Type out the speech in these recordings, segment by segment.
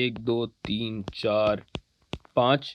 1 2 3 4 5،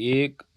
1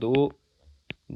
2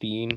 3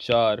4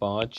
5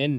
n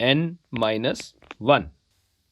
n-1،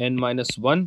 n-1،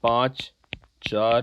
5 4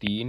3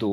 2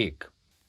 1،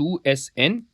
2SN،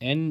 n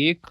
1،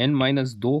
n-2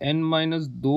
n-2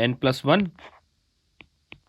n+1،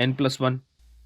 n+1۔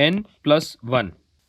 n+1،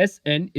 SN =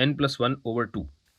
n+1/2۔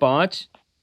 5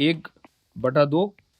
1/2،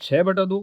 6/2،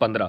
15۔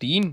3،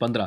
15۔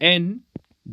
n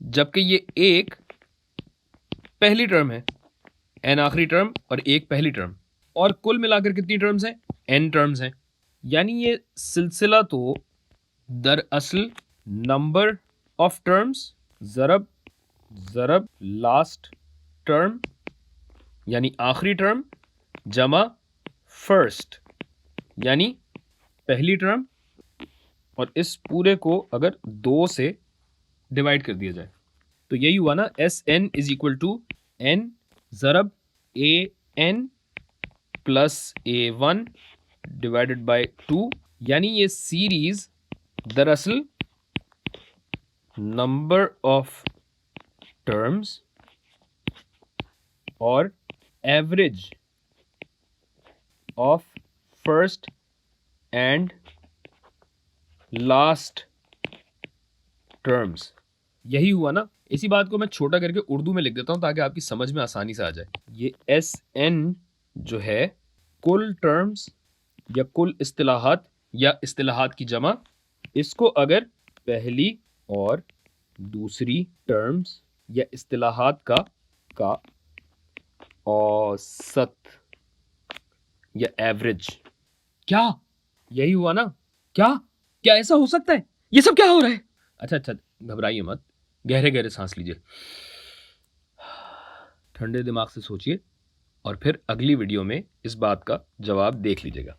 जबकि ये एक पहली term है, n आखिरी टर्म और एक पहली टर्म, और कुल मिलाकर कितनी टर्म्स हैं? n टर्म्स हैं। यानी ये सिलसिला तो दरअसल नंबर ऑफ टर्म्स ज़रब लास्ट टर्म यानी आखिरी टर्म जमा फर्स्ट यानी पहली टर्म, और इस पूरे को अगर 2 से डिवाइड कर दिया जाए तो यही हुआ ना, S N is equal to N ज़रब A N plus A one divided by 2। यानी ये सीरीज दरअसल नंबर ऑफ टर्म्स और average of first and last terms, यही हुआ ना। इसी बात को मैं छोटा करके उर्दू में लिख देता हूं ताकि आपकी समझ में आसानी से आ जाए। ये एस एन जो है कुल टर्म्स या कुल इस्तिलाहात या इस्तिलाहात की जमा, इसको अगर पहली और दूसरी टर्म्स या इस्तिलाहात का औसत या एवरेज, क्या यही हुआ ना? क्या ऐसा हो सकता है? ये सब क्या हो रहा है? अच्छा, घबराइए मत, गहरे गहरे सांस लीजिए, ठंडे दिमाग से सोचिए और फिर अगली वीडियो में इस बात का जवाब देख लीजिएगा।